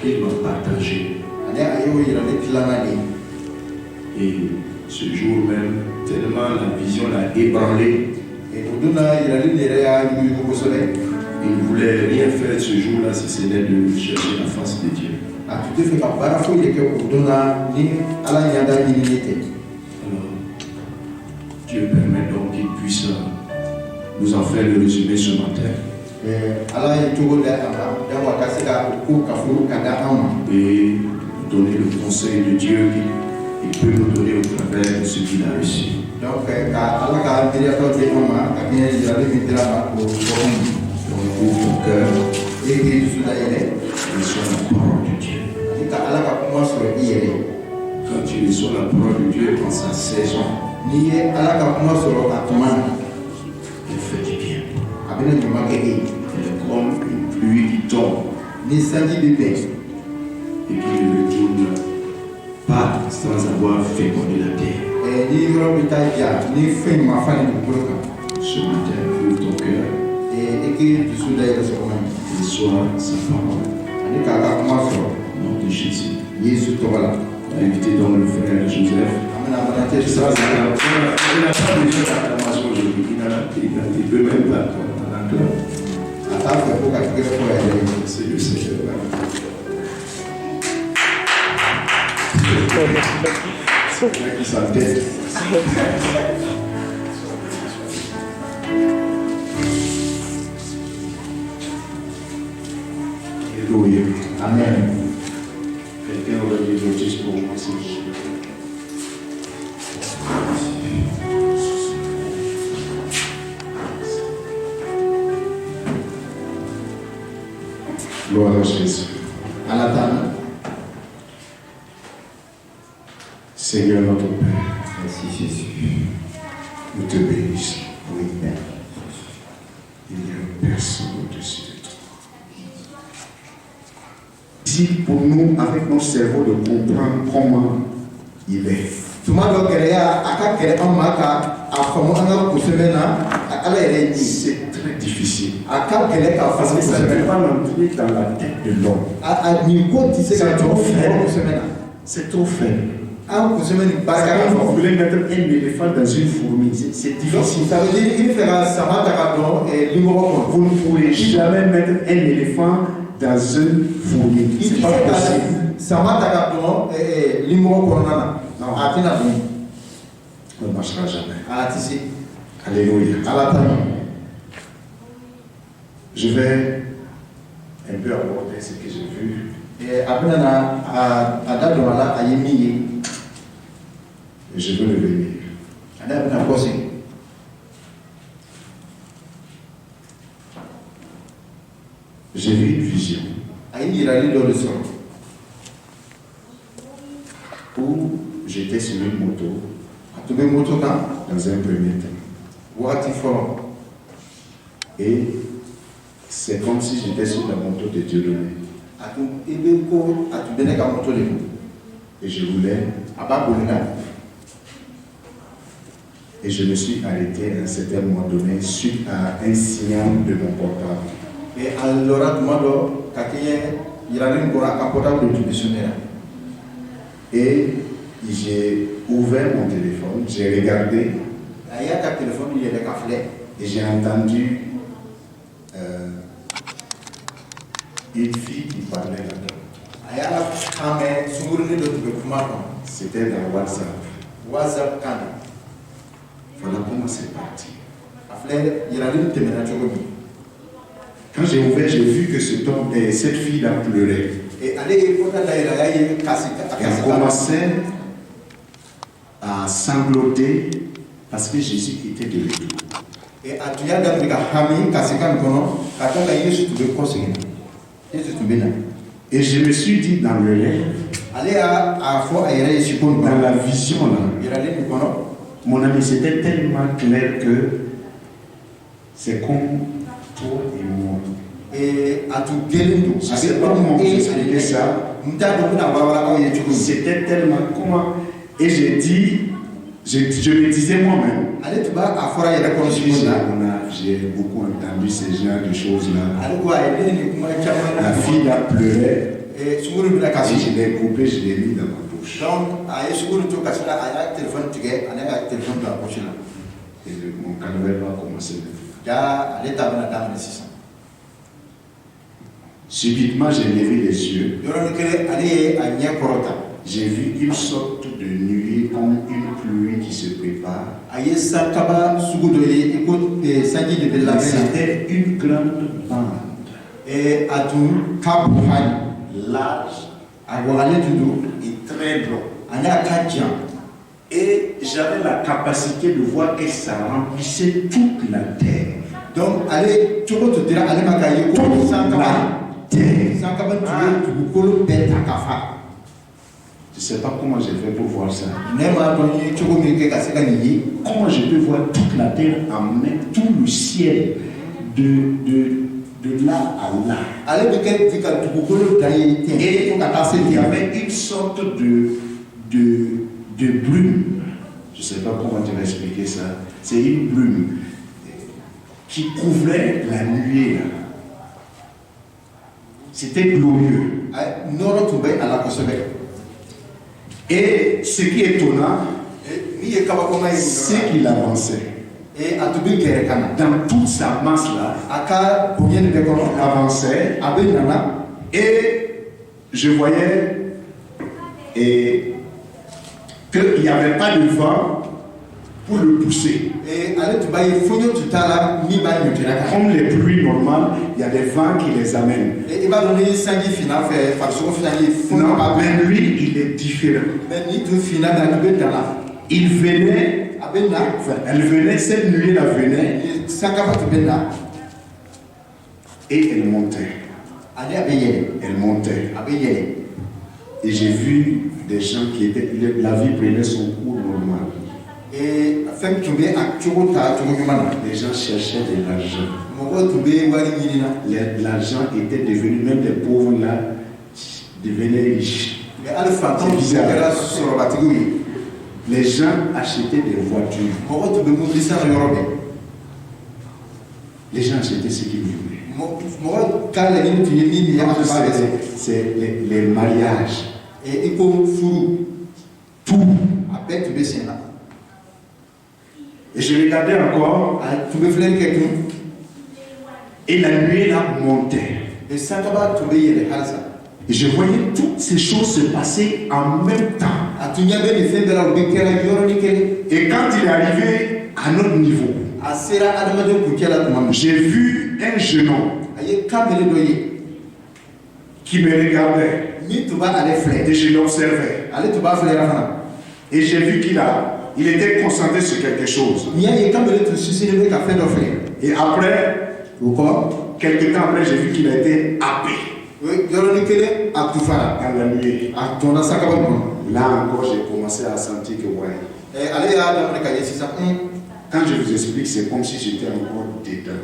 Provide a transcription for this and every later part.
Il m'a partagé. Et ce jour même, tellement la vision l'a ébranlé. Il ne voulait rien faire ce jour-là si ce n'est de chercher la face de Dieu. Alors, Dieu permet donc qu'il puisse nous en faire le résumé ce matin. Et donner le conseil de Dieu qu'il peut nous donner au travers de ce qu'il a reçu. Donc, ouvre ton cœur et reçois la parole de Dieu. Quand tu reçois la parole de Dieu dans sa saison, elle fait du bien. Elle est comme une pluie qui tombe et qui ne retourne pas sans avoir fécondé la terre. Ce matin, ouvre ton cœur et reçois sa parole. Au nom de Jésus. Invitez donc le frère Joseph. Il n'a pas besoin d'acclamation aujourd'hui. Il ne peut même pas acclamer. C'est le Seigneur. C'est quelqu'un qui s'entête. Alléluia. Amen. Quelqu'un aurait dit notice pour moi, c'est gloire à Jésus. À la table. Seigneur notre Père, merci Jésus. Nous te bénissons. Oui, Père. Il n'y a personne au-dessus de toi. Si pour nous, avec nos cerveaux, de comprendre comment il est. C'est très difficile. Parce que ça ne peut pas entrer dans la tête de l'homme. C'est trop faible. C'est trop faible. Vous voulez mettre un éléphant dans une fourmi, c'est difficile. Ça veut dire qu'il fera vous ne pourrez jamais mettre un éléphant dans une fourmi. C'est pas possible. On ne marchera jamais. Alléluia. Je vais un peu aborder ce que j'ai vu. Et je veux le bénir. J'ai vu une vision où j'étais sur une moto dans un premier temps. Et c'est comme si j'étais sur la moto de Dieudonné. Et je voulais. Et je me suis arrêté à un certain moment donné suite à un signal de mon portable. Et j'ai ouvert mon téléphone, j'ai regardé. Et j'ai entendu une fille qui parlait là-dedans. C'était dans WhatsApp. Voilà comment c'est parti. Quand j'ai ouvert, j'ai vu que cette fille-là pleurait. Et elle commençait à sangloter parce que Jésus était de retour. Et je me suis dit dans le rêve, dans la vision là, mon ami, c'était tellement clair que c'est comme toi et moi. Je ne sais pas comment vous expliquer ça. C'était tellement comment. Et j'ai dit, je me disais moi-même, j'ai beaucoup entendu ce genre de choses là. La fille là pleurait Et je l'ai coupé, je l'ai mis dans ma bouche. Et mon calvaire va commencer. Subitement, j'ai levé les yeux. J'ai vu une sorte de nuée comme une pluie qui se prépare. C'était une grande bande. Large et très long. Et j'avais la capacité de voir que ça remplissait toute la terre. Donc, allez, tu peux te dire, allez, ma caille, toute la terre. Je ne sais pas comment j'ai fait pour voir ça. Comment je peux voir toute la terre en même tout le ciel de là à là. Et il y avait une sorte de brume. Je ne sais pas comment je vais expliquer ça. C'est une brume qui couvrait la nuée là. C'était glorieux. Et ce qui est étonnant, c'est qu'il avançait. Dans toute sa masse là, il avançait. Et je voyais qu'il n'y avait pas de vent pour le pousser. Comme les pluies normales, il y a des vents qui les amènent. Non, mais lui, il est différent. Il venait, elle venait, cette nuit-là venait, et elle montait. Elle montait. Et j'ai vu des gens qui étaient, la vie prenait son cours normal. Les gens cherchaient de l'argent. L'argent était devenu, même les pauvres là, devenaient riches. C'est bizarre. Les gens achetaient des voitures. Les gens achetaient ce qu'ils voulaient. C'est les mariages. Tout. Et je regardais encore. Et la nuée là montait. Et je voyais toutes ces choses se passer en même temps. Et quand il est arrivé à notre niveau, j'ai vu un jeune homme qui me regardait. Et je l'observais. Et j'ai vu il était concentré sur quelque chose. Et après, quelques temps après, j'ai vu qu'il a été happé. Dans la nuit. Là encore, j'ai commencé à sentir que ouais. Quand je vous explique, c'est comme si j'étais encore dedans.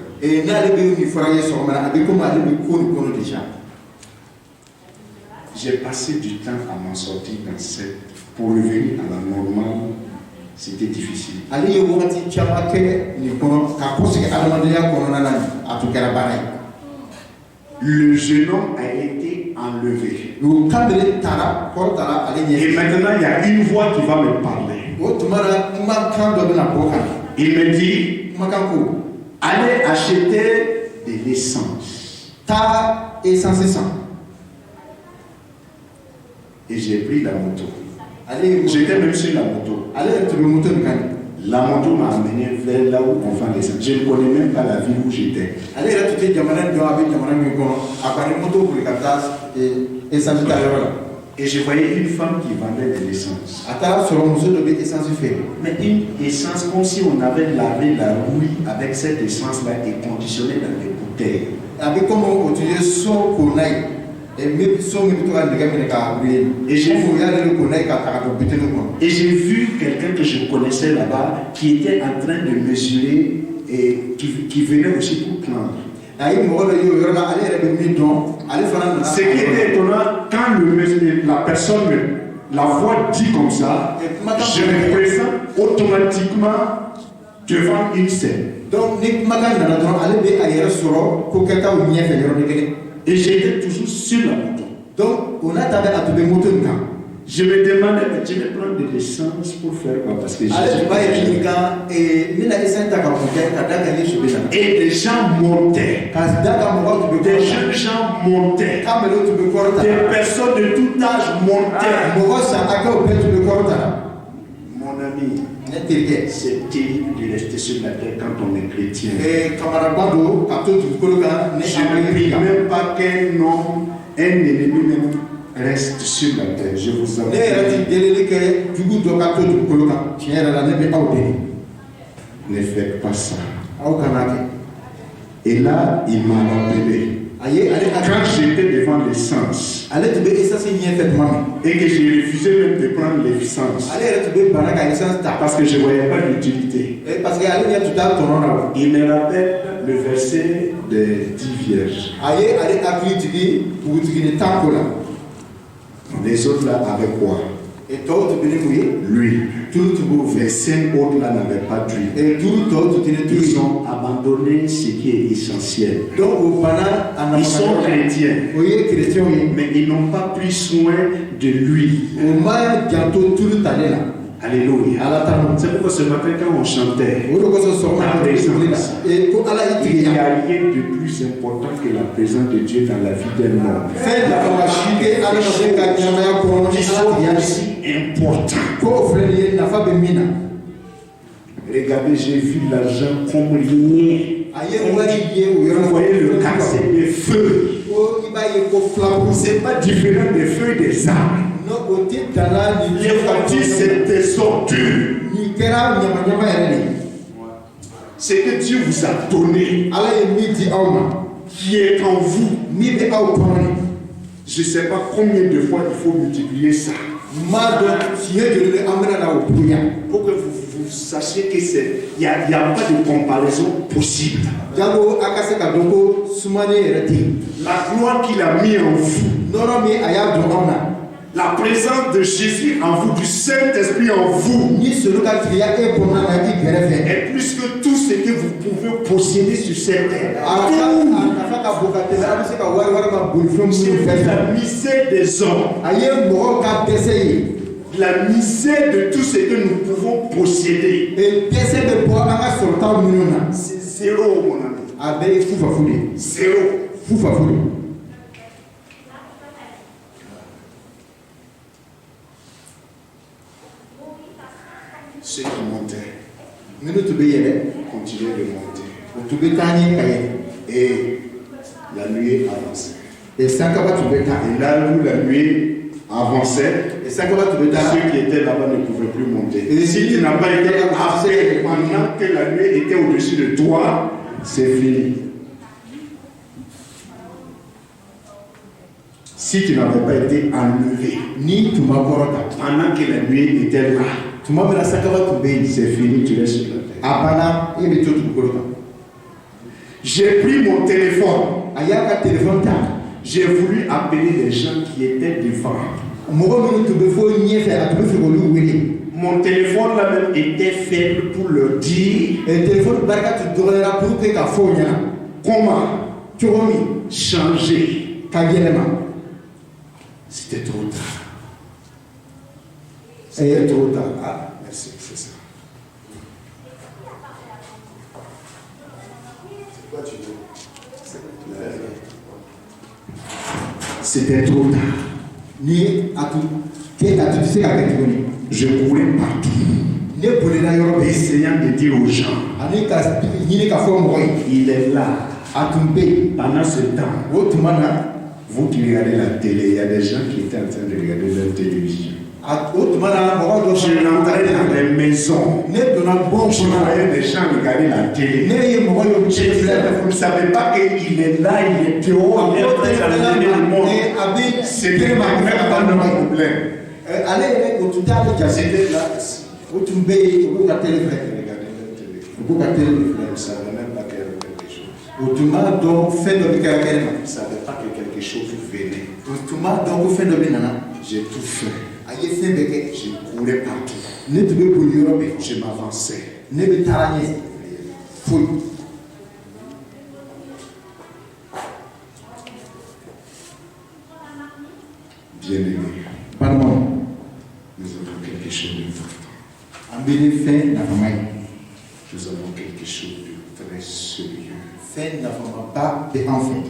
J'ai passé du temps à m'en sortir dans cette. Pour revenir à la normale, c'était difficile. Le jeune homme a été enlevé. Et maintenant, il y a une voix qui va me parler. Il me dit, allez acheter de l'essence. Et j'ai pris la moto. J'étais même sur la moto. La moto m'a amené vers là où on vend l'essence. Je ne connais même pas la ville où j'étais. Et je voyais une femme qui vendait de l'essence. Mais une essence comme si on avait lavé la rouille avec cette essence-là et conditionné dans des bouteilles. Et j'ai vu quelqu'un que je connaissais là-bas qui était en train de mesurer et qui venait aussi pour prendre. Ce qui était étonnant, quand la personne, la voix dit comme ça, je me présente automatiquement devant une scène. Et j'étais toujours sur la moto. Donc, on a tabé à tout le monde. Je me demandais, mais tu vais prendre de l'essence pour faire quoi? Parce que et les gens montaient. Des jeunes gens montaient. Des personnes de tout âge montaient. Mon ami, c'est terrible de rester sur la terre quand on est chrétien. Je ne prie même pas qu'un homme, un ennemi même, reste sur la terre. Je vous avoue. Ne faites pas ça. Et là, il m'a rappelé. Quand j'étais devant l'essence et que j'ai refusé même de prendre l'essence parce que je ne voyais pas l'utilité, il me rappelle le verset des 10 vierges. Les autres là avaient quoi? Lui. Les 5 autres là n'avaient pas d'huile. Ils ont abandonné ce qui est essentiel. Ils sont chrétiens, mais ils n'ont pas pris soin de lui. Alléluia. C'est pourquoi ce matin quand on chantait la présence, il n'y a rien de plus important que la présence de Dieu dans la vie d'un homme. Qui sont aussi importants. Regardez, j'ai vu l'argent comme rien. Vous voyez le cancer des feuilles. C'est pas différent des feuilles des arbres. Les voitures, c'est des ordures. C'est que Dieu vous a donné, qui est en vous. Je ne sais pas combien de fois il faut multiplier ça. Pour que vous sachiez que il n'y a pas de comparaison possible. La gloire qu'il a mis en vous, la présence de Jésus en vous, du Saint-Esprit en vous, est plus que tout ce que vous pouvez posséder sur cette terre. C'est la misère des hommes, la misère de tout ce que nous pouvons posséder. C'est zéro, mon ami. Zéro. Ceux qui montaient continuaient de monter. Et la nuée avançait. Et là où la nuée avançait, ceux qui étaient là-bas ne pouvaient plus monter. Et si tu n'as pas été appelé pendant que la nuée était au-dessus de toi, c'est fini. Si tu n'avais pas été enlevé, pendant que la nuée était là, c'est fini, tu restes sur la terre. J'ai pris mon téléphone. J'ai voulu appeler les gens qui étaient devant. Mon téléphone là même était faible pour leur dire comment changer. C'était trop tard. C'était trop tard. Ah, merci, c'est ça. C'est quoi tu veux? C'était trop tard. Je courais partout, essayant de dire aux gens, il est là. Pendant ce temps, vous qui regardez la télé, il y a des gens qui étaient en train de regarder la télévision. Je rentrais dans les maisons. Je voyais des gens regarder la télé. Vous ne savez pas qu'il est là, il est dehors, il est prêt à donner le monde. C'était même pas notre problème. C'était là. Vous ne savez même pas qu'il y avait quelque chose. Vous ne savez pas que quelque chose venait. J'ai tout fait. Je courais partout. Je m'avançais. Bien-aimés, Pardon. nous avons quelque chose d'important. Ambele fait la famille. Nous avons quelque chose de très sérieux. Fait la famille pas de enfant.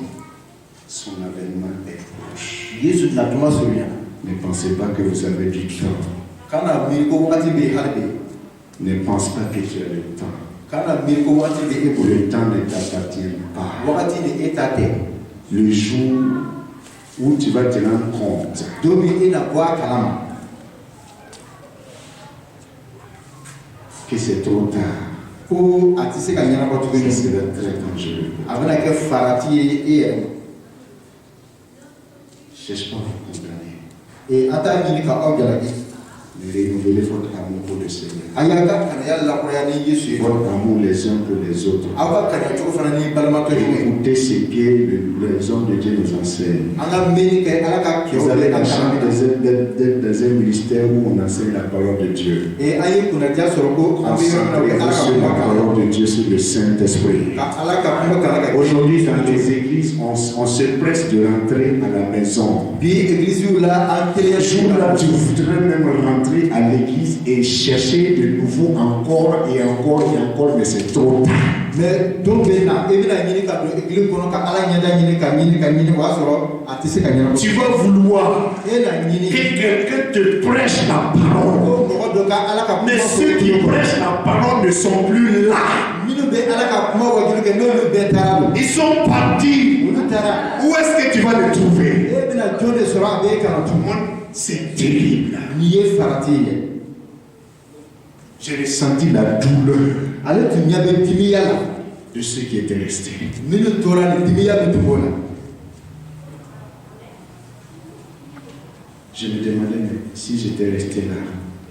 Son avènement est proche. Jésus n'a pas celui-là. Ne pensez pas que vous avez du temps. Quand la miracle va te harbe. Ne pense pas que tu as le temps. Quand la miracle va te ébouler. Le temps ne t'appartient pas. Wakati ne étate. Le jour où tu vas te rendre compte Domi ina kwa kalama. que c'est trop tard, Ko atise ka nyana ko ce tuguni. sera très dangereux. Abana ke farati e Cherche pas à vous condamner. e ata ni ka ogalaki. Mais renouvelez votre amour pour le Seigneur. Ayaka kana yalla ko ya ni Yesu. Votre amour les uns pour les autres. Aba kana to fana ni balma to ni. Écoutez ce que les hommes de Dieu nous enseignent. Anga meni ke alaka ke Vous avez la chance akana. d'être dans un ministère où on enseigne la parole de Dieu. E ayi kuna ja soroko Concentrez-vous sur la parole de Dieu, sur le Saint-Esprit. alaka kuma kana ka. Aujourd'hui, dans les églises, on se presse de rentrer à la maison. Bi église la antele Jour-là, tu voudrais même rentrer à l'église et chercher de nouveau encore et encore et encore, mais c'est trop tard. mais donc bena e bina nyini ka do église kono ka ala nyada nyini ka nyini wa soro atise ka nyana. Tu vas vouloir E na nyini. que quelqu'un te prêche la parole. Ko mo do ka alaka Mais ceux qui prêchent la parole ne sont plus là. minu be alaka kuma wa jiru ke no be taralo. Ils sont partis. Unu tara. Où est-ce que tu vas les trouver? E bina jode soro abe kana tu. C'est terrible. Niye farati. J'ai ressenti la douleur Ale tu nyabe timiya la. de ceux qui étaient restés. Minu tora ni timiya be tu bona. Je me demandais, mais si j'étais resté là.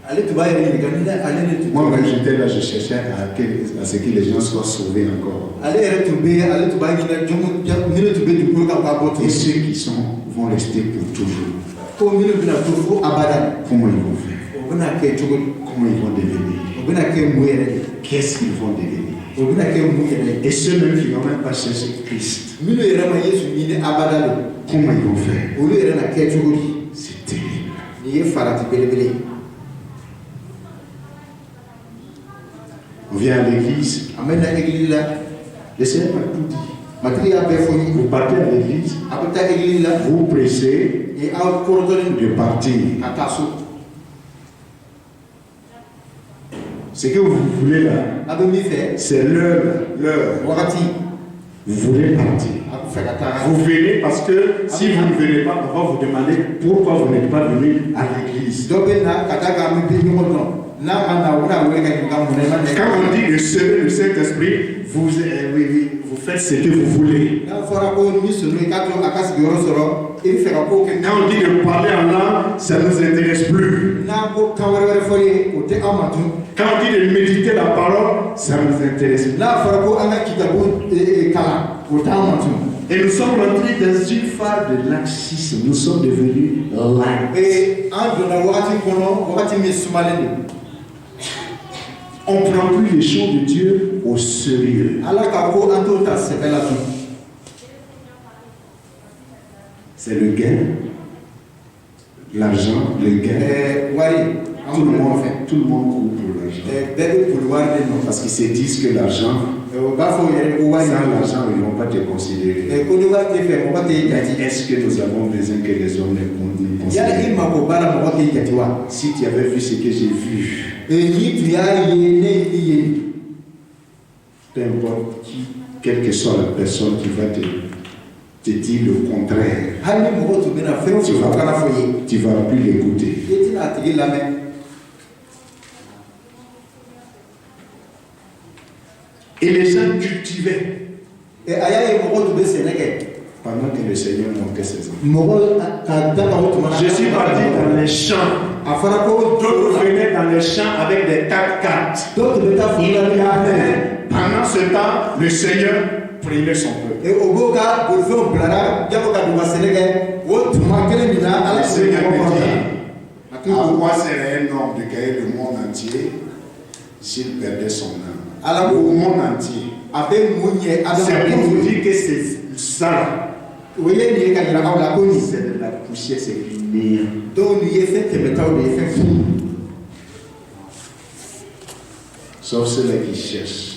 Ale tu ba yele ni kanina ale ne tu. Moi, quand j'étais là, je cherchais à ce que les gens soient sauvés encore. Ale ere tu be ale tu ba yele jomu minu tu be du pour ka ba botu. Et ceux qui vont rester pour toujours, Ko minu bina tu fu abadan. comment ils vont faire? O bina ke chugo. Comment ils vont devenir? O bina ke muyere. Qu'est-ce qu'ils vont devenir? O bina ke muyere. Et ceux même qui n'ont même pas cherché Christ, Minu yere ma Yesu ni abadalo. comment ils vont faire? Olu yere na ke chugo. C'est terrible. Niye farati belebele. On vient à l'église, Amena église la. le Seigneur m'a tout dit. Matri ya be foni. Vous partez à l'église, Apeta église la. vous pressez E a korodoni de partir. kataso. Ce que vous voulez là, Abe mi fe. c'est l'heure. Wakati. Vous voulez partir. Aku fe kata. Vous venez parce que si vous ne venez pas, on va vous demander pourquoi vous n'êtes pas venu à l'église. Dobe na kata ga mi bi nyumo no. Na mana wona wele ka nyuga mo na na. Quand on dit recevoir le Saint-Esprit, vous faites ce que vous voulez. Na fora ko mi sunu ka to akasi yoro soro. E fe ka ko ke Quand on dit de parler en langue, ça ne nous intéresse plus. na ko kawere fori o te amatu. Quand on dit de méditer la parole, ça ne nous intéresse plus. Na fora ko anga kitabu kala o te amatu. Et nous sommes rentrés dans une phase de laxisme. Nous sommes devenus lax. E ando na wakati kono wakati mi sumalende. On ne prend plus les choses de Dieu au sérieux. Ala ka ko ando ta sepela tu. C'est le gain, l'argent, le gain. Wari. Tout le monde court pour l'argent. Bebe pour wari no. Parce qu'ils se disent que l'argent, Ba fo yere ko wari. sans l'argent, ils ne vont pas te considérer. E ko ni wari te fe mo ba te yati. Est-ce que nous avons besoin que les hommes nous Yala considèrent? ima ko bara mo ba te yati wa. Si tu avais vu ce que j'ai vu, E ni tu ya ye ne ye. peu importe quelle que soit la personne qui va te dire le contraire, Hali mo to bena fe o tu fa kana fo ye. ne vas plus l'écouter. Eti na tigi lame. Et les gens cultivaient E aya ye mo to be seneke. pendant que le Seigneur montait ses enfants. Mo ka da ka o to mana. Je suis parti dans les champs. Afara ko D'autres venaient dans les champs avec des 4x4. d'autres beta fo Il la y ya. avait, pendant ce temps, le Seigneur priait son peuple. E oboka bo fe o blara jabo ka do seneke. O to ma kele mina ala Le se Seigneur ko me ko. dit, à quoi serait un homme de gagner le monde entier s'il perdait son âme? Ala Le ko monde entier. abe munye C'est pour adama vous dire que c'est ça. Oui, il y a la police. C'est de la poussière, c'est du néant. Donc, il y a fait des méthodes, il y a fait fou. Sauf ceux-là qui cherchent,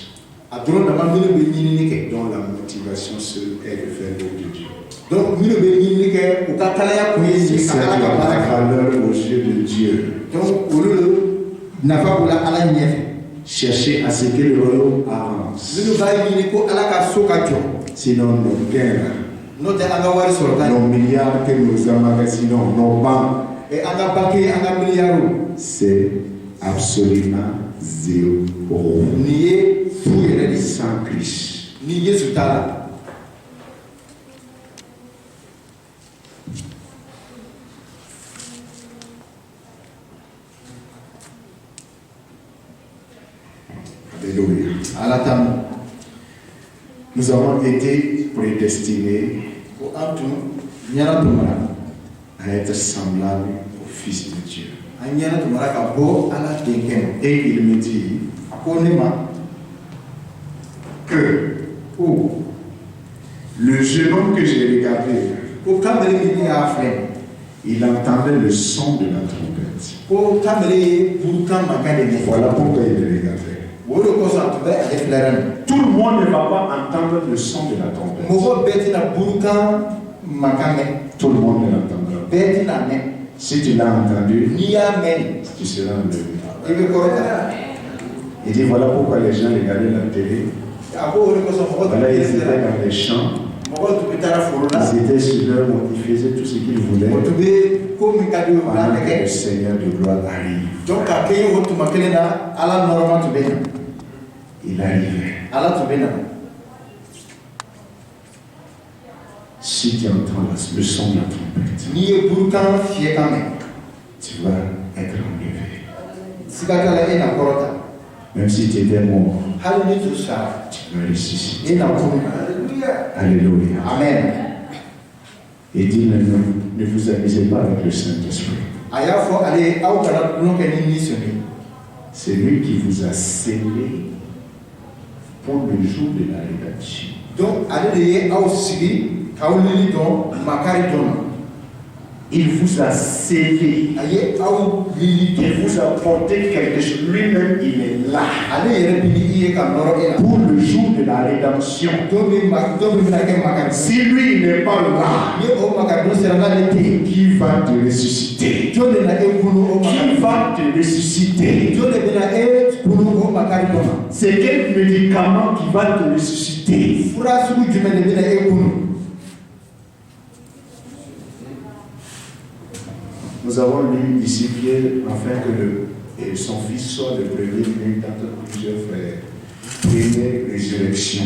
Dont la motivation seule est de faire l'œuvre de Dieu. donc, C'est la valeur aux yeux de Dieu. donc, Cherchez à ce que le royaume avance. Sinon, nos gains, nos milliards que nous emmagasinons, nos banques, c'est absolument zéro. Sans Christ. Alléluia. Nous avons été prédestinés à être semblables au Fils de Dieu. Et il me dit que le jeune homme que j'ai regardé, il entendait le son de la trompette. Voilà pourquoi il le regardait. Tout le monde ne va pas entendre le son de la trompette. Tout le monde ne l'entendra. Si tu l'as entendu, tu seras enlevé. Il dit voilà pourquoi les gens regardaient la télé. Voilà, ils étaient dans les champs. Ils étaient sur leur monde, ils faisaient tout ce qu'ils voulaient. Pendant que le Seigneur de gloire arrive. Il arrivait. Si tu entends le son de la trompette, tu vas être enlevé. Même si tu étais mort, tu vas ressusciter. Alléluia. Amen. Et dit ne vous amusez pas avec le Saint-Esprit. C'est lui qui vous a scellé pour le jour de la rédemption. Donc, Il vous a scellé. Il vous a porté quelque chose. Lui-même, il est là. Pour le jour de la rédemption. Si lui, il n'est pas là, qui va te ressusciter? Qui va te ressusciter? C'est quel médicament qui va te ressusciter? Nous avons lu ici Pierre, afin que son fils soit le premier né d'entre plusieurs frères. Première résurrection.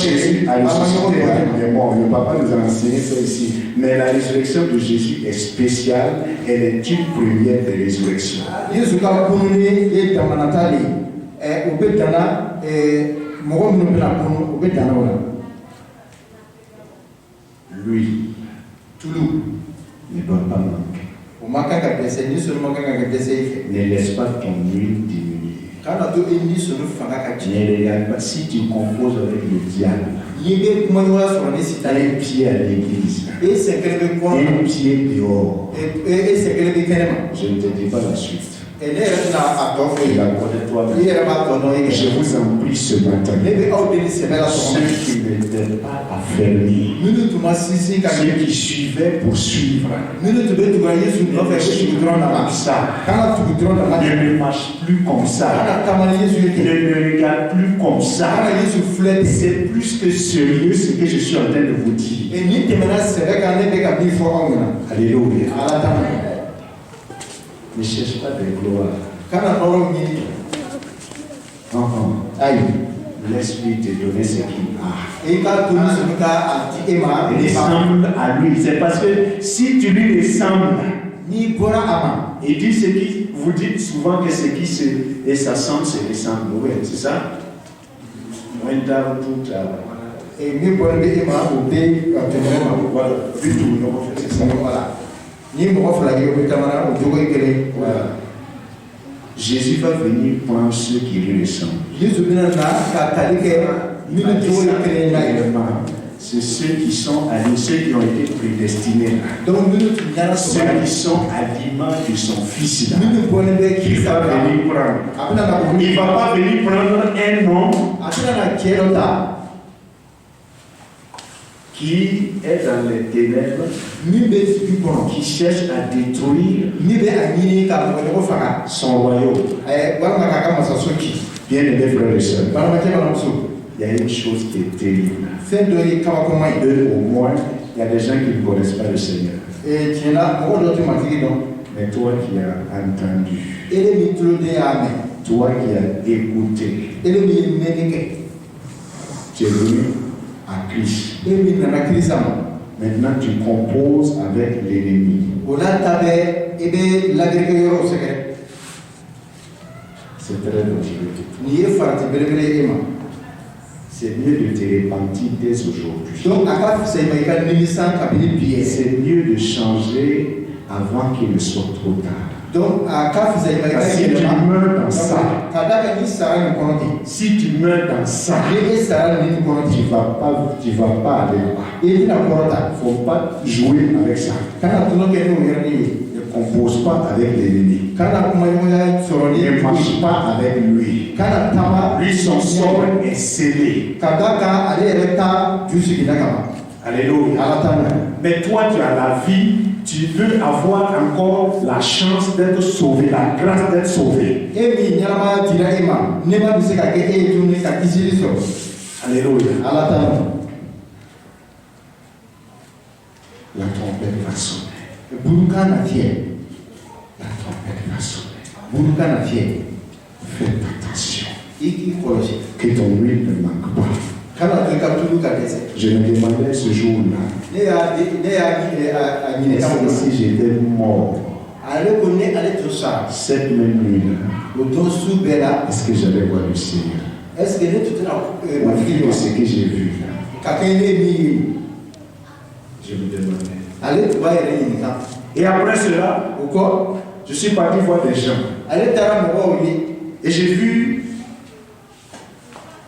Jésus a ressuscité les morts. Le papa nous a enseigné ça ici. Mais la résurrection de Jésus est spéciale. Elle est une première des résurrections. Lui ne doit pas manquer. Ne laisse pas ton huile diminuer. Ne regarde pas si tu composes avec le diable. Un pied à l'église, un pied dehors. Je ne te dis pas la suite. Tu la connais toi-même. Je vous en prie ce matin. Ceux qui n'étaient pas affermis, ceux qui suivaient pour suivre, ne marche plus comme ça. Ne me regarde plus comme ça. C'est plus que sérieux ce que je suis en train de vous dire. Alléluia. Ne cherche pas de gloire. Laisse-lui te donner ce qu'il a. Ressemble à lui. C'est parce que si tu lui ressembles, il dit ce qui, vous dites souvent que ce qui et ça semble se ressemble. Oui, c'est ça? Jésus va venir prendre ceux qui lui ressemblent. c'est ceux qui sont allés, ceux qui ont été prédestinés. Ceux qui sont à l'image de son fils là. Il va venir prendre. Il ne va pas venir prendre un homme qui est dans les ténèbres, qui cherche à détruire son royaume. Bien aimés frères et sœurs, il y a une chose qui est terrible. Eux, au moins, il y a des gens qui ne connaissent pas le Seigneur. Mais toi qui as entendu, toi qui as écouté, tu es venu à Christ. Maintenant, tu composes avec l'ennemi. C'est très dangereux. C'est mieux de te repentir dès aujourd'hui. C'est mieux de changer avant qu'il ne soit trop tard. Si tu meurs dans ça, si tu meurs dans ça, tu vas pas aller là. Il ne faut pas jouer avec ça. Ne compose pas avec l'ennemi. Ne marche pas avec lui. Lui, son sort est scellé. Alléluia. Mais toi, tu as la vie. Tu veux avoir encore la chance d'être sauvé, la grâce d'être sauvé. Alléluia. La trompette va sonner. La trompette va sonner. Faites attention. Que ton huile ne manque pas. Je me demandais ce jour-là, si j'étais mort, cette même nuit-là, est-ce que j'allais voir le Seigneur? Ce que j'ai vu là, je me demandais. Et après cela, je suis parti voir des gens. Et j'ai vu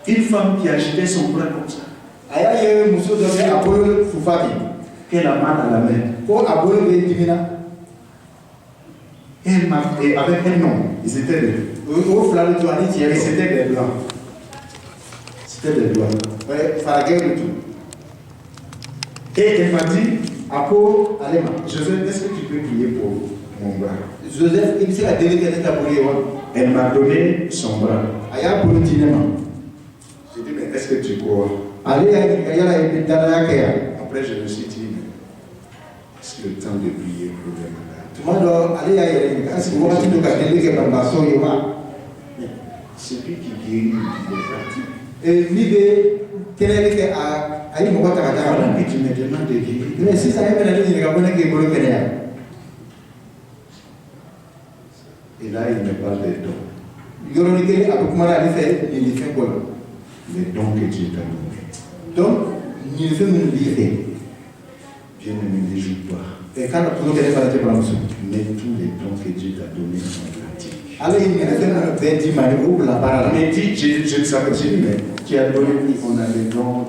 une femme qui agitait son bras comme ça. Qu'elle a mal à la main. Et avec un nom, ils étaient des blancs. C'était des blancs. Et elle m'a dit, Joseph, est-ce que tu peux prier pour mon bras? Elle m'a donné son bras. J'ai dit, mais est-ce que tu crois? Après, je me suis dit, mais est-ce que le temps de prier pour les malades? Celui qui guérit, il est pratique. Voilà, mais tu me demandes de guérir. Et là, il me parle des dons. Les dons que Dieu t'a donnés. Bien ne les joue pas. Mais tous les dons que Dieu t'a donnés sont pratiques. Mais dit, je ne savais pas, mais tu as donné, on a des dons.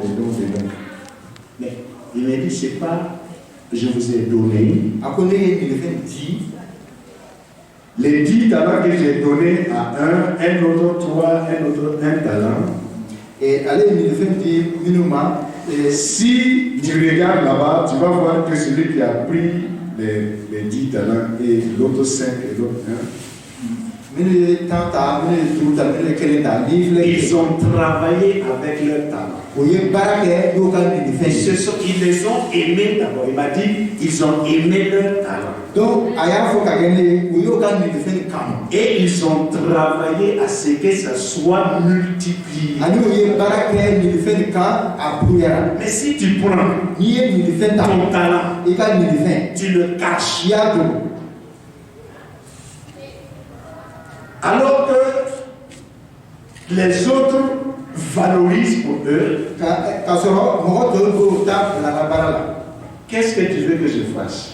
Mais il m'a dit, c'est pas, je vous ai donné. Les 10 talents que j'ai donnés à un autre 3, un autre 1 talent. Et si tu regardes là-bas, tu vas voir que celui qui a pris les 10 talents et l'autre 5 et l'autre 1. Ils ont travaillé avec leur talent. Ils les ont aimés d'abord. Il m'a dit, ils ont aimé leur talent. Et ils ont travaillé à ce que ça soit multiplié. Mais si tu prends ton talent, tu le caches. Alors que les autres valorisent pour eux, qu'est-ce que tu veux que je fasse?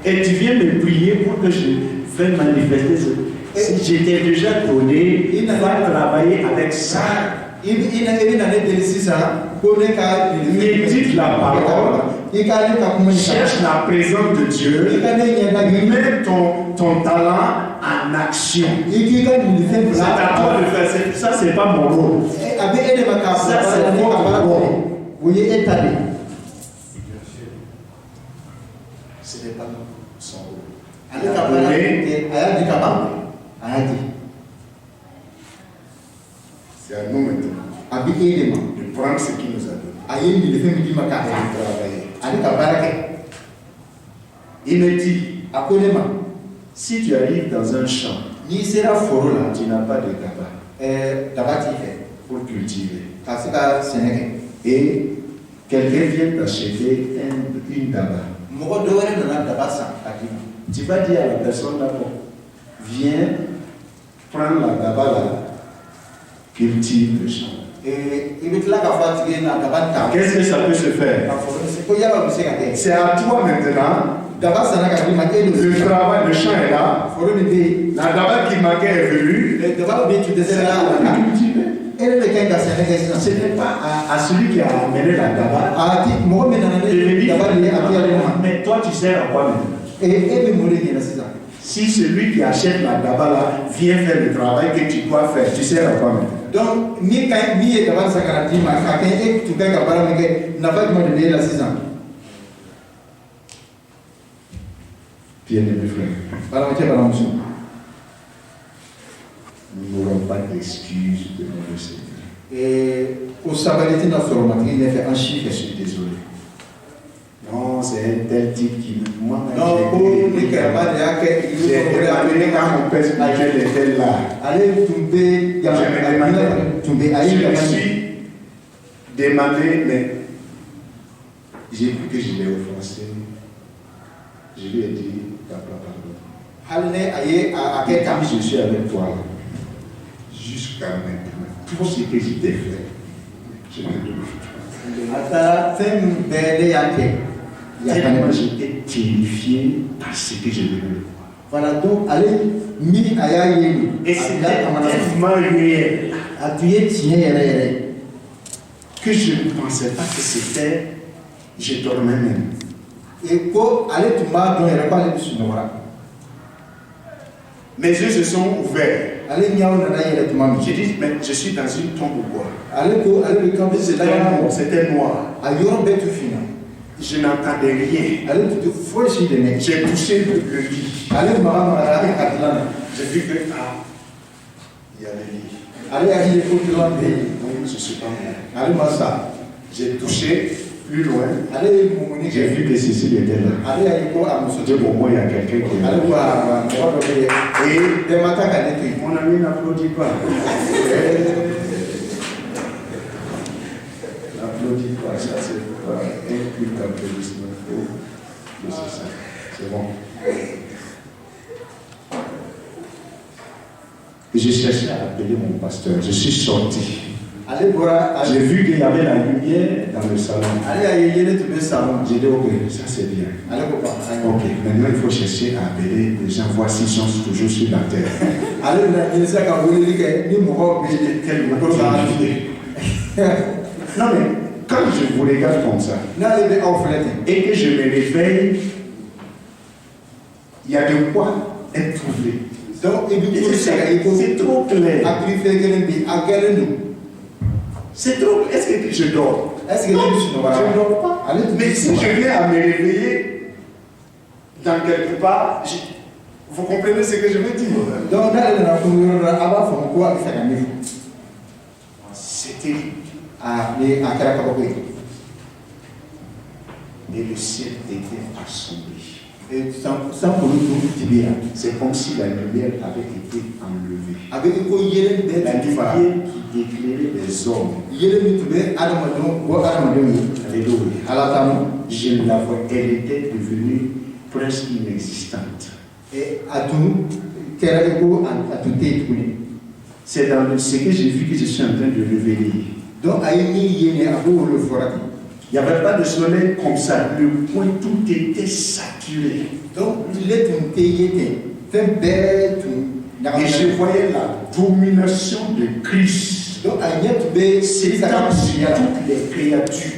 Et tu viens me prier pour que je fasse manifester Si j'étais déjà donné, il va travailler avec ça. Médite la parole, cherche la présence de Dieu, mets ton talent en action. C'est à toi de faire ça, c'est pas mon rôle. Ça, c'est votre rôle. Ce n'est pas son rôle. C'est à nous maintenant de prendre ce qu'il nous a donné et de travailler. Il me dit, si tu arrives dans un champ, tu n'as pas de tabac pour cultiver. Et quelqu'un vient t'acheter une tabac. Tu vas dire à la personne là-bas, viens prendre la tabac là, cultive le champ. Qu'est-ce que ça peut se faire? C'est à toi maintenant. Le travail, le champ est là. La tabac qui manquait est venue. C'est là où cultiver. Ce n'est pas à celui qui a amené la tabac. Mais toi, tu sers à quoi maintenant? Si celui qui achète la tabac là vient faire le travail que tu dois faire, tu sers à quoi maintenant? Donc, Bien-aimés frères, nous n'aurons pas d'excuses devant le Seigneur. Je suis désolé. Non, c'est un tel type qui moi j'ai amené quand mon père spirituel était là. Je me suis demandé, mais j'ai vu que je l'ai offensé. Je lui ai dit, papa, pardon. Je suis avec toi jusqu'à maintenant. Tout ce que je t'ai fait, je te donne. Tellement j'étais terrifié par ce que je venais de voir. Voilà, donc, allez, et c'était tellement réel que je ne pensais pas que c'était. Je dormais même. Mes yeux se sont ouverts. J'ai dit, mais je suis dans une tombe ou quoi? C'était noir. Je n'entendais rien. J'ai touché le lit. J'ai vu que, il y a le lit. Je ne suis pas mort. J'ai touché plus loin. J'ai vu que Cécile était là. De bon, moi, il y a quelqu'un qui est là. Et mon ami n'applaudit pas. N'applaudit pas, ça c'est pas un culte d'applaudissement. C'est bon. J'ai cherché à appeler mon pasteur. Je suis sorti. J'ai vu qu'il y avait la lumière dans le salon. J'ai dit, ok, ça c'est bien. Ok, maintenant il faut chercher à appeler les gens, voir s'ils sont toujours sur la terre. Non mais, quand je vous regarde comme ça, et que je me réveille, il y a de quoi être troublé. C'est trop clair. C'est trop. Est-ce que je dors? Non, je ne dors pas. Mais si je viens à me réveiller dans quelque part, vous comprenez ce que je veux dire? C'est terrible. Et le ciel était assombri. C'est comme si la lumière avait été enlevée. La lumière qui éclairait les hommes. Alléluia. Je la vois, elle était devenue presque inexistante. C'est dans ce que j'ai vu que je suis en train de révéler. Il n'y avait pas de soleil comme ça. Le point, tout était saturé. Et je voyais la domination de Christ. Donc, C'est dans toutes les créatures.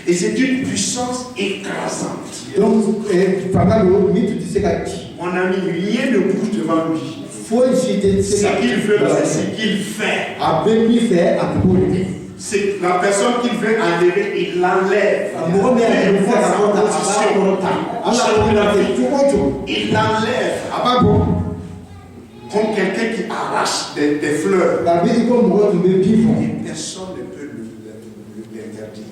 Et c'est une puissance écrasante. Donc, Mon ami, rien ne bouge devant lui. Ce qu'il veut, c'est ce qu'il fait. C'est la personne qu'il veut enlever, il l'enlève. Il l'enlève. Comme quelqu'un qui arrache des fleurs. Et personne ne peut l'interdire.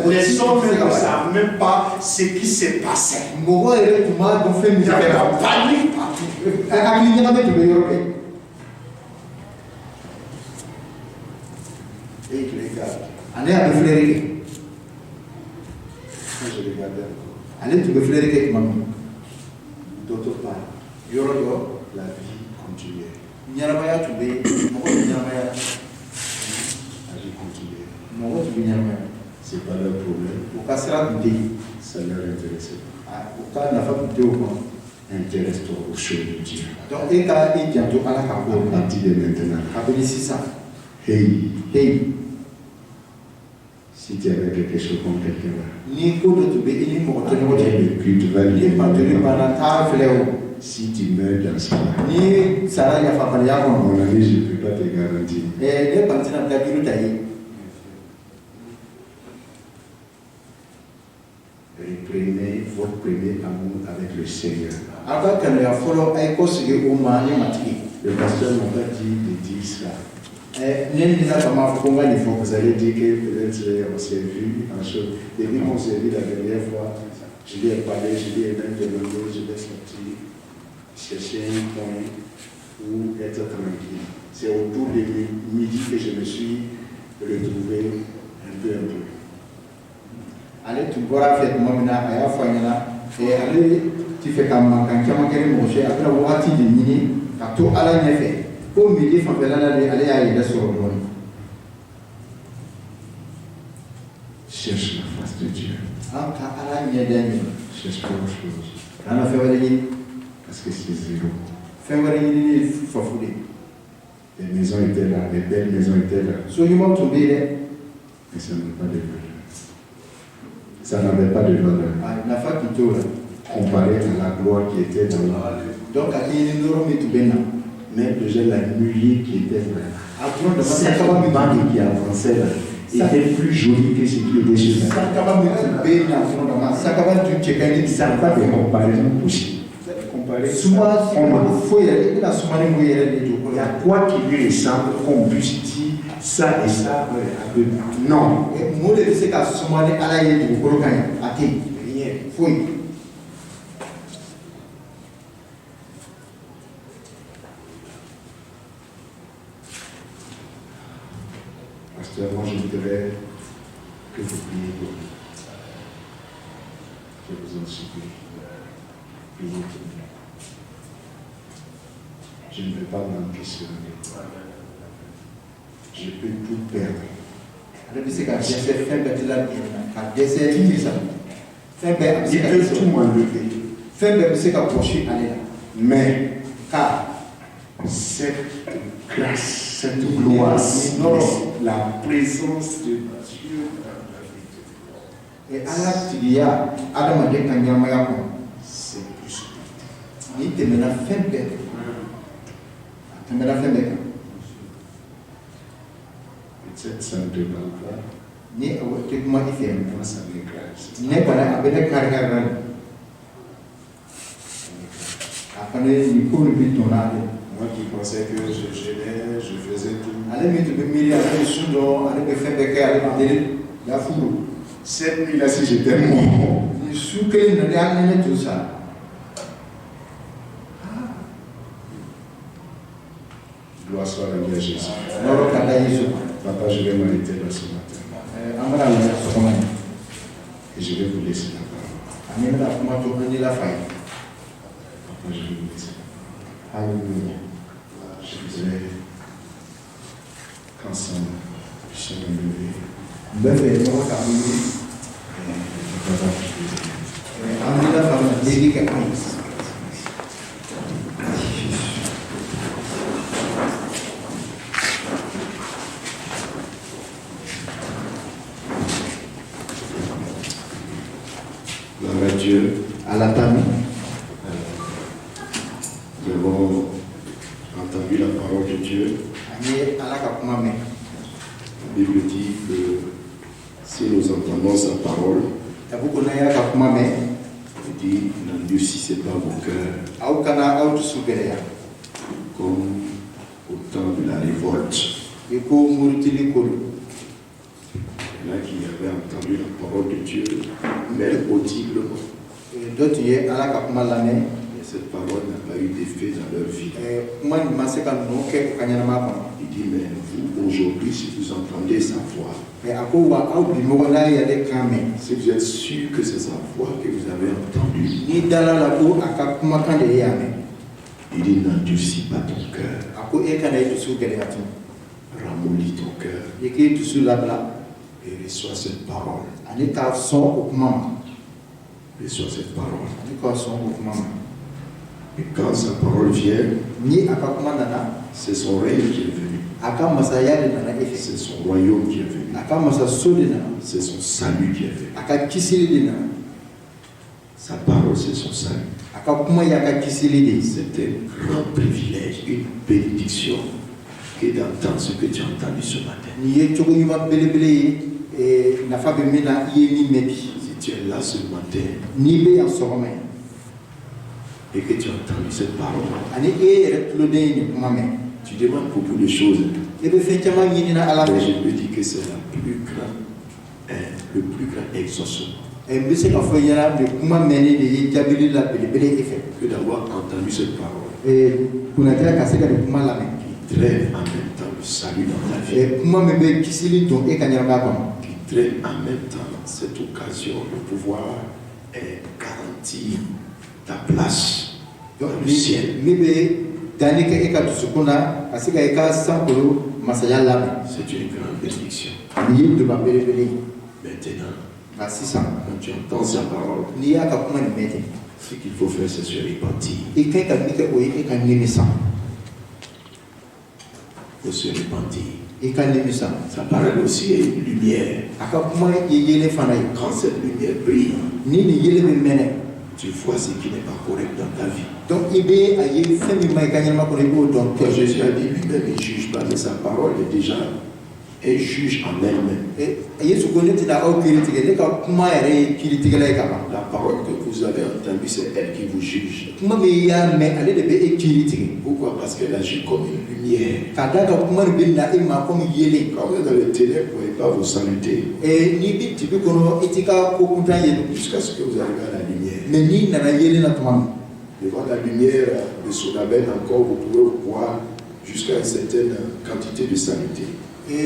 Les hommes ne savent même pas ce qui s'est passé. Il y avait la panique partout. Et il regarde. Quand je regardais encore, d'autre part, la vie continuait. La vie continuait. C'est pas leur problème. Ça leur intéressait pas. Intéresse-toi aux choses de Dieu. À partir de maintenant. Hey. Si tu avais quelque chose contre quelqu'un là, le culte va lui si tu meurs dans ça, mon ami, je ne peux pas te garantir. Reprenez votre premier amour avec le Seigneur. Le pasteur m'a pas dit de dire ça. Vous allez dire que peut-être on s'est vu en chose. Depuis qu'on s'est vu la dernière fois, je lui ai parlé, je lui ai même demandé, je vais sortir, chercher un point où être tranquille. C'est autour de midi que je me suis retrouvé un peu. Allez, tu bois fait moi maintenant, et allez, tu fais comme un camarade après avoir dit de mini, à tout à la neffe. Comme il dit, cherche la face de Dieu. Cherche pas autre chose. Parce que c'est zéro. Les maisons étaient là, les belles maisons étaient là. Mais ça n'avait pas de valeur. Ça n'avait pas de valeur. Comparé à la gloire qui était dans la donc, mais déjà la nuée qui était là. Cette banque qui avançait là était plus jolie que ce qui était chez nous. Ça n'a pas de comparaison possible. Il y a quoi qui lui ressemble qu'on puisse dire ça et ça non. Rien. Pasteur, moi je voudrais que vous priez pour moi. Je vous en supplie. Priez pour moi. Je ne veux pas manquer sur lui. Je peux tout perdre. Il peut tout m'enlever. Mais car cette grâce, cette gloire, la présence de Dieu dans la vie de c'est plus. Peut-être ça ne te parle pas. Moi, ça m'écrase. Moi qui pensais que je gênais, je faisais tout. Cette nuit-là, si j'étais mort, gloire soit rendue à Jésus. Papa, je vais m'arrêter là ce matin. Et je vais vous laisser la parole. Papa, je vais vous laisser. Alléluia. Je voudrais qu'ensemble, puissions nous lever. Bébé, nous Gloire à Dieu. À la famille. Nous avons entendu la parole de Dieu. La Bible dit que si nous entendons sa parole, il dit, n'endurcissez pas vos cœurs comme au temps de la révolte. Il y en a qui avaient entendu la parole de Dieu, même audiblement. Et cette parole n'a pas eu d'effet dans leur vie. Il dit, mais vous, aujourd'hui, si vous entendez sa voix, si vous êtes sûr que c'est sa voix que vous avez entendue, il dit, n'endurcis pas ton cœur. Ramollis ton cœur. Et reçois cette parole. Reçois cette parole. Et quand sa parole vient, c'est son règne qui est venu. C'est son royaume qui est venu. C'est son salut qui est venu. Sa parole, c'est son salut. C'est un grand privilège, une bénédiction que d'entendre ce que tu as entendu ce matin. Si tu es là ce matin et que tu as entendu cette parole, tu demandes beaucoup de choses. Mais je peux dire que c'est le plus grand exaucement que d'avoir entendu cette parole qui traîne en même temps le salut dans ta vie, qui traîne en même temps cette occasion de pouvoir garantir ta place dans le ciel. C'est une grande bénédiction. Maintenant, quand tu entends sa parole, ce qu'il faut faire, c'est se repentir. Il faut se repentir. Sa parole aussi est une lumière. Quand cette lumière brille, tu vois ce qui n'est pas correct dans ta vie. Quand Jésus a dit lui-même, il ne juge pas, mais sa parole est déjà un juge en elle-même. La parole que vous avez entendue, c'est elle qui vous juge. Pourquoi? Parce qu'elle agit comme une lumière. Quand vous êtes dans les ténèbres, vous ne pouvez pas vous saluter. Jusqu'à ce que vous arrivez à la lumière. Devant la lumière de Sonabel encore, vous pouvez voir jusqu'à une certaine quantité de saluté. La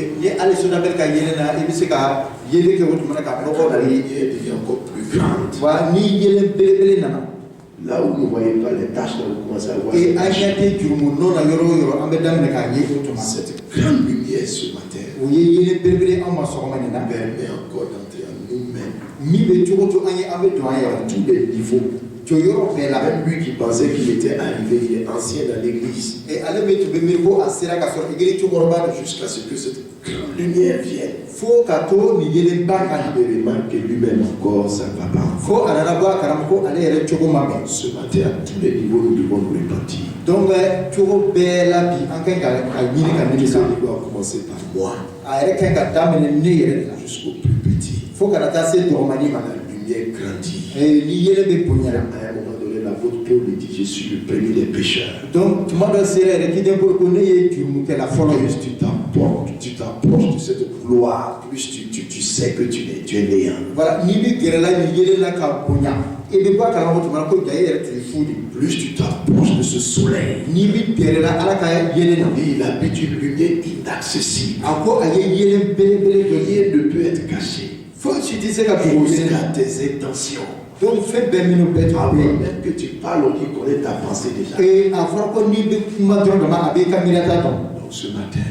lumière devient encore plus grande. Là où vous ne voyez pas les taches, vous commencez à voir les taches. Cette grande lumière ce matin permet encore d'entrer en nous-mêmes à tous les niveaux. Même lui qui pensait qu'il était arrivé, il est ancien dans l'église. Jusqu'à ce que cette grande lumière vienne. Il remarque que lui-même encore, ça ne va pas. Ce matin, à tous les niveaux, nous devons nous repentir. Donc, il doit commencer par moi. Jusqu'au plus petit. La lumière grandit. À un moment donné, l'apôtre Paul dit, je suis le premier des pécheurs. Donc, plus tu t'approches de cette gloire, plus tu sais que tu es néant. Voilà. Plus tu t'approches de ce soleil, il habite une lumière inaccessible. Rien ne peut être caché. Jusqu'à tes intentions. Donc, avant même que tu parles, on dit qu'on est ta pensée déjà. Donc, ce matin,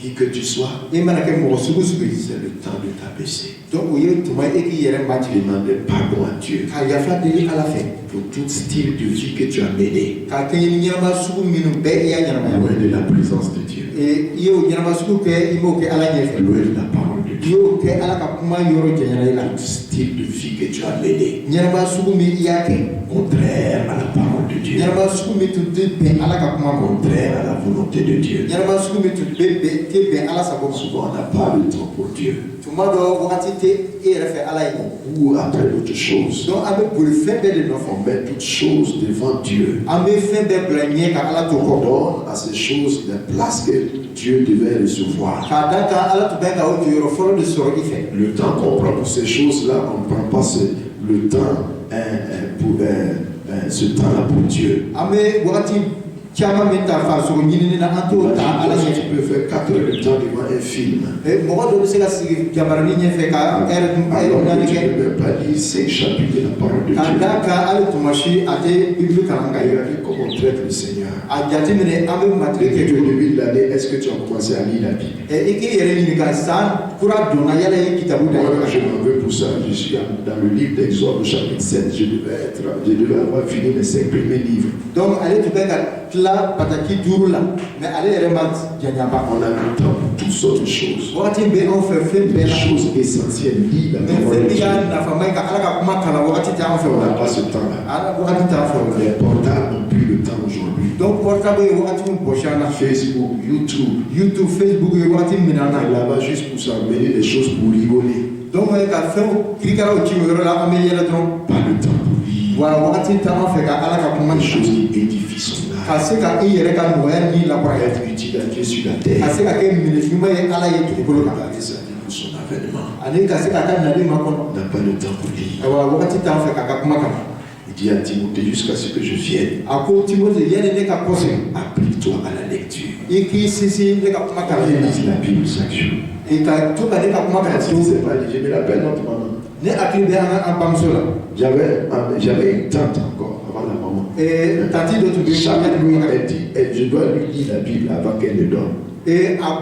Qui que tu sois, Et maintenant, c'est le temps de t'abaisser. donc, il y a tout le monde qui est en Demande pardon à Dieu train de faire à la fin. pour tout style de vie que tu as mené Quand il y a un sou, il y a un loin de la présence de Dieu, et il y a un sou qui est à la fin. loin de la parole de Dieu. Yo ke ala ka kuma yoro janyana ila. Tout style de vie que tu as mené Nyarba suku mi yake. contraire à la parole de Dieu, Nyarba suku mi tudde be ala ka kuma ko. contraire à la volonté de Dieu. Nyarba suku mi tudde be te be ala sabo. Souvent on n'a pas le temps pour Dieu Tumado wakati te e refe ala yi. ou après d'autres choses. Donc abe pour faire de nos On met toutes choses devant Dieu. Abe faire de blanye ka ala to On ko. donne à ces choses la place que Dieu devait recevoir. Ka da ka ala to be ka o yoro folo de soro ife. Le temps qu'on prend pour ces choses-là, on ne prend pas le temps pour ce temps-là pour Dieu. Abe wakati chama meta fa soro nyini na anto ta ala yi. Tu peux faire 4 heures de temps devant un film. E mo do se ka si jabarani nye fe ka Alors na que tu ke. ne peux pas lire 5 chapitres de la parole de Dieu. Ka da ka ala to mashi ate bible kalanga yi. Regardez comment on traite le Seigneur. A jate mine abe matri ke Depuis le jo. début de l'année, est-ce que tu as commencé à lire la Bible? Et qui est réuni dans ça, pour donner à la kitabu Moi, d'ailleurs. je m'en veux pour ça. Je suis dans le livre d'Exode, au chapitre 7. Je devais avoir fini mes 5 premiers livres. Donc, allez tout faire là, pataki duru là, mais allez remat janyaba. On a le temps pour toutes sortes de choses. Wakati be on fait Des choses essentielles. Lis la mais parole de fait Dieu. bien na fama ka ala ka kuma kala wakati ta on fait On n'a wala. pas ce temps-là. Ala wakati ta fait Les wala. portables n'ont plus le temps aujourd'hui. Donc portable wakati on pochana Facebook, YouTube, YouTube, Facebook wakati on est minana. là-bas juste pour s'amener des choses pour rigoler. Donc on ka fait krikara o chimo yoro la ameliera donc. Pas le temps pour lire. Wala wakati ta on fait ka ala ka kuma Les choses choses. qui édifient son âme. Ka se ka iyere ka moya ni la Pour kwa. être utile à Dieu sur la terre. Ka se ka ke mine nyuma ye ala ye tukolo ka. Regardez ça pour son avènement. Ani ka se ka ka na de makono. On n'a pas le temps pour lire. Awa wakati ta on fait ka kuma kama. Il dit à Timothée jusqu'à ce que je vienne. Ako Timothée yene ne ka kose. Applique-toi à la lecture. Iki sisi ne ka kuma kama. Lis la Bible chaque jour. Et ka to ka ne ka kuma kama. Si tu ne sais pas lire, je me rappelle notre maman. Ne akili be an bamso la. J'avais une tante encore avant la maman. Tati do to be Chaque shaka nuit, ni ka. elle dit, je dois lui lire la Bible avant qu'elle ne dorme.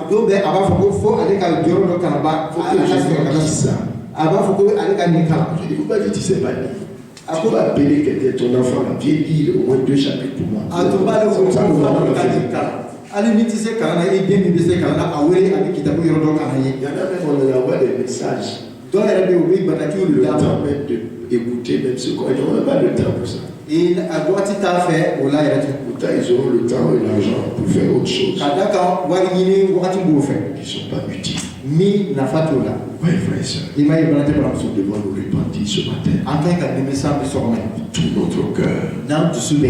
Do be aba foko fo ale ka joro do kana ba. Faut que je dise ça. Aba foko ale ka ni kala. Je dis, pourquoi tu ne sais pas lire? Tu vas appeler quelqu'un, ton enfant, là, viens lire au moins 2 chapitres pour moi. Atoba le Comme ça, nous allons le ka faire. ni kala. Ali ni ti se kala na e bien mi se kala na awere abi kitabu yoro do kana ye. Il y en a même, on leur envoie des messages. Do yere be obi bataki Le ulu da. temps même d'écouter même ce qu'on dit. On n'a pas le temps pour ça. Et adwati ta fe ola yere tu. Pourtant, ils auront le temps et l'argent pour faire autre chose Kadaka wari nyini wakati mbo fe. qui ne sont pas utiles. Mi na fatula. Oui, frères et sœurs, Ima ibrante para so. nous devons nous repentir ce matin. En tant que nimisa bi sokome. Tout notre cœur, Nan du sube.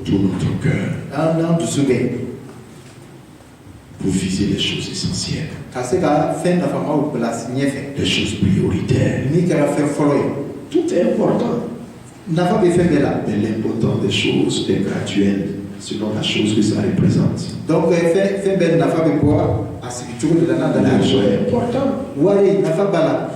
tout notre cœur, Nan du sube. pour viser les choses essentielles, Ka se ka fɛn nafama o place ɲɛfɛ les choses prioritaires. min kɛra fɛn fɔlɔ ye Tout est important. nafa bɛ fɛn bɛɛ la Mais l'important des choses est graduel selon la chose que ça représente. donc fɛn bɛɛ nafa bɛ bɔ a sigi cogo de la n'a dana L'argent est important. wari nafa b'a la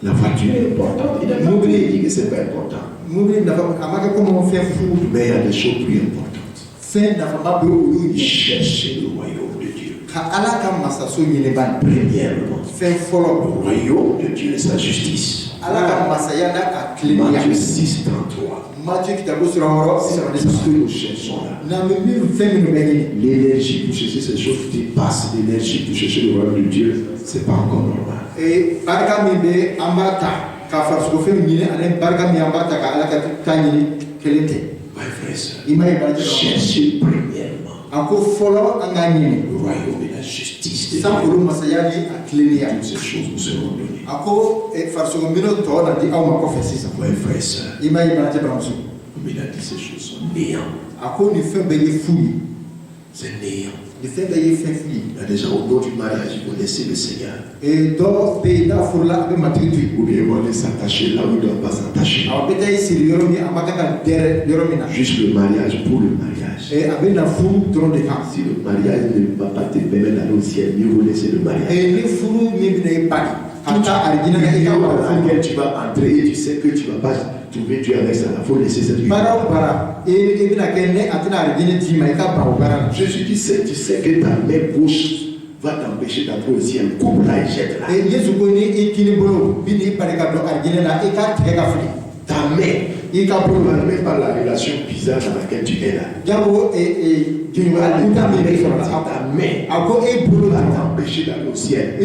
La voiture est importante. Il n'a pas oublié dit que ce n'est pas important. mobili nafa a ma kɛ komi fɛn fu Mais il y a des choses plus importantes. fɛn nafama bɛ olu ye Cherchez le royaume de Dieu. ka ala ka masaso ɲini bani Premièrement, fɛn fɔlɔ le royaume de Dieu et sa justice. ala ka masaya n'a ka tilennenya Matthieu 6, 33. Matthieu kitabu sura wɔɔrɔ C'est sura de tout ce saba que nous cherchons là. na bɛ min fɛn minnu bɛ ɲini L'énergie pour chercher ces choses dépasse l'énergie pour chercher le royaume de Dieu. Ce n'est pas encore normal. barika min bɛ an b'a ta ka farisogo fɛn ɲini ani barika min an b'a ta ka ala ka ta ɲini kelen tɛ Ouais, frères et sœurs, i ma ye baraji dɔ cherchez premièrement a ko fɔlɔ an k'a ɲini le royaume et la justice de san Dieu. olu masaya ni a tilennenya Toutes ces choses vous seront données. a ko farisogo minɛw tɔ na di aw ma kɔfɛ sisan Ouais, frères et sœurs, i ma ye baraji baramuso comme il a dit, ces choses sont néant. a ko nin fɛn bɛɛ ye fu ye C'est néant. nin fɛn bɛɛ ye fɛn fu ye Il y a des gens au nom du mariage, ils vont laisser le Seigneur. dɔ bɛ yen n'a furula a bɛ matigi to yen Ou bien ils vont aller s'attacher là où ils ne doivent pas s'attacher. a bɛ taa i siri yɔrɔ min a ma kan ka dɛrɛ yɔrɔ min na Juste le mariage pour le mariage. a bɛ na furu dɔrɔn de kan Si le mariage ne va pas te permettre d'aller au ciel, mieux vaut laisser le mariage. ni furu min bɛna i bali ka taa arijinɛ na i ka Dans wari lequel tu vas entrer et tu sais que tu ne vas pas trouver Dieu avec ça. Il faut laisser cette vie. baara o baara i bɛna kɛ ne a tɛna arijinɛ d'i ma i ka ban o baara la Jésus dit, tu sais que ta main gauche va t'empêcher d'entrer au ciel. Coupe-la et jette-la. Ta main. Il ne même pas la relation bizarre dans laquelle tu es là. Ta main va t'empêcher d'aller au ciel.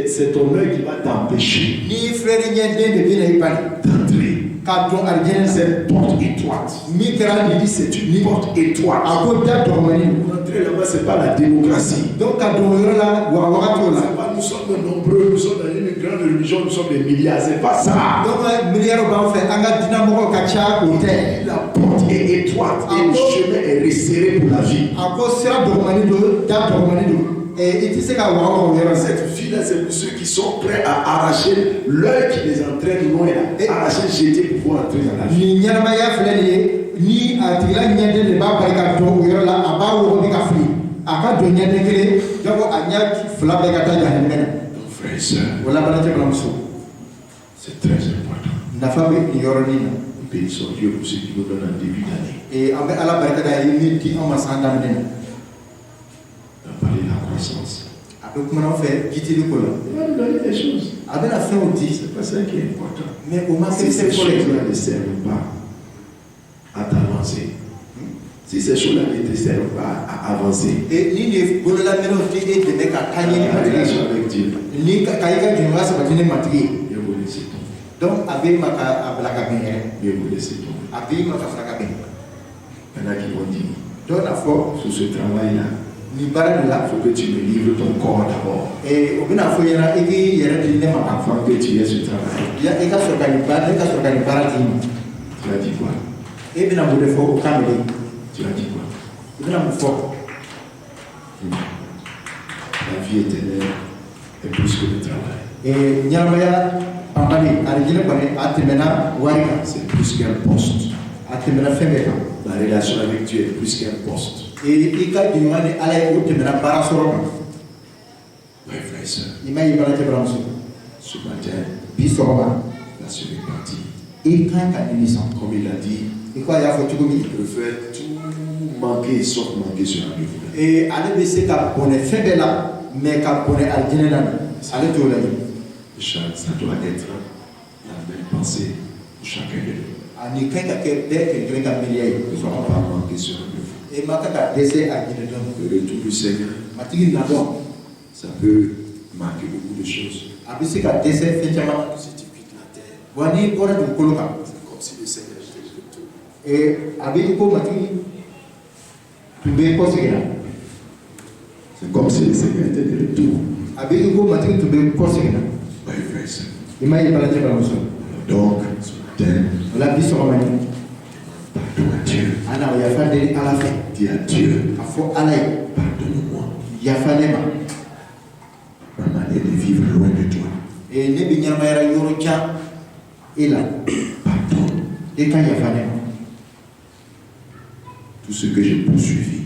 C'est ton œil qui va t'empêcher d'entrer. Cette porte étroite. Il dit c'est une porte étroite. Entrer là-bas, c'est pas la démocratie. Nous sommes nombreux, nous sommes dans une grande religion, nous sommes des milliards. C'est pas ça. La porte est étroite et le chemin est resserré pour la vie. Cette fille-là, c'est pour ceux qui sont prêts à arracher l'œil qui les entraîne loin, arracher, jeter pour pouvoir entrer dans la vie. Donc, frères et sœurs, c'est très important. Bénissons Dieu pour ce qui nous donne un début d'année. On a parlé de la croissance. On va donner des choses. C'est pas ça qui est important. Si ces choses-là ne servent pas à t'avancer, si ces choses-là ne te servent pas à avancer, la relation avec Dieu, Dieu vous laisse tomber. Dieu vous laisse tomber. Il y en a qui vont dire, sur ce travail-là, il faut que tu me livres ton corps d'abord. Afin que tu aies ce travail. Tu as dit quoi? Tu as dit quoi? La vie éternelle est plus que le travail. C'est plus qu'un poste. La relation avec Dieu est plus qu'un poste. Oui, frères et sœurs. Ce matin, la seule partie. Comme il a dit, il préfère tout manquer sauf manquer sur un livre. Ça doit être la même pensée pour chacun de nous. Ne sois pas manquer sur un livre. Le retour du Seigneur, ça peut marquer beaucoup de choses. Si tu quittes la terre, c'est comme si le Seigneur était de retour. C'est comme si le Seigneur était de retour. Oui, frère et sœur. Donc, ce matin, pardon à Dieu. Dis à Dieu, pardonne-moi. Ma manière de vivre loin de toi. Pardonne. Tout ce que j'ai poursuivi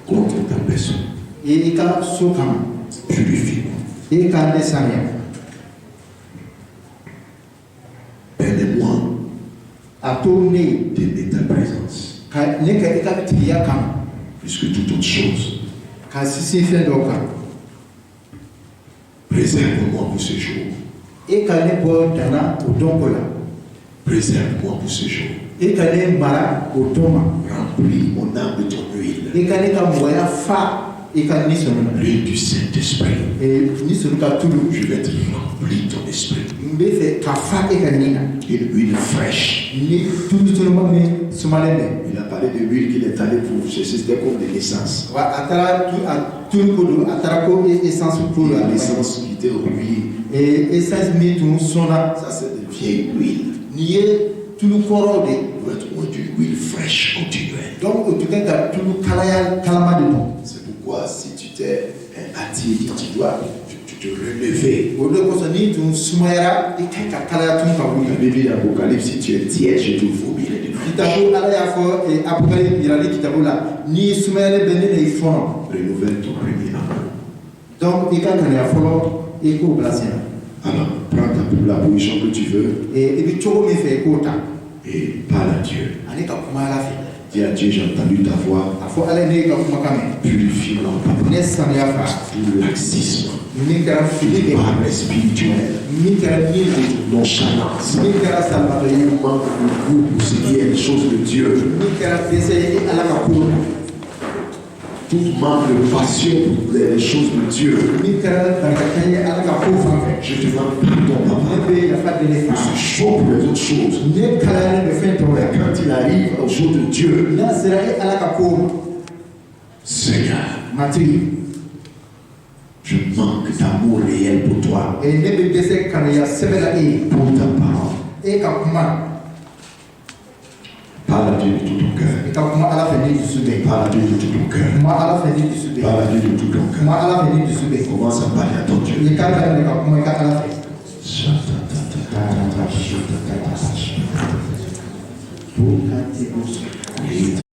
contre ta personne. Purifie-moi. Permets-moi d'aimer ta présence plus que toute autre chose. Préserve-moi pour ce jour. Préserve-moi pour ce jour. Remplis mon âme de ton huile. L'huile du Saint-Esprit. Je vais te remplir ton esprit. Une huile fraîche. Il a parlé de l'huile qu'il est allé pour chercher, c'était comme de l'essence. L'essence qui était au huile. Ça c'est de vieille huile. Il doit être d'une huile fraîche continuelle. C'est pourquoi si tu t'es attiré, tu dois te relever. La Bible dit l'Apocalypse, si tu es tiède, je te vomirai de renouvelle ton premier amour. Alors, prends la position que tu veux et parle à Dieu. Dis à Dieu, j'ai entendu ta voix. Purifie-moi, papa. Tout le laxisme. Parle spirituel. Nonchalance. Manque de goût pour ce qui est les choses de Dieu. Tout manque de passion pour les choses de Dieu. Je te demande pardon, papa. Je suis chaud pour les autres choses. Mais quand il arrive au jour de Dieu, Seigneur, je manque d'amour réel pour toi. Pour ta parole. Parle à Dieu de tout ton cœur. Parle à Dieu de tout ton cœur. Parle à Dieu de tout ton cœur. Commence à parler à ton Dieu.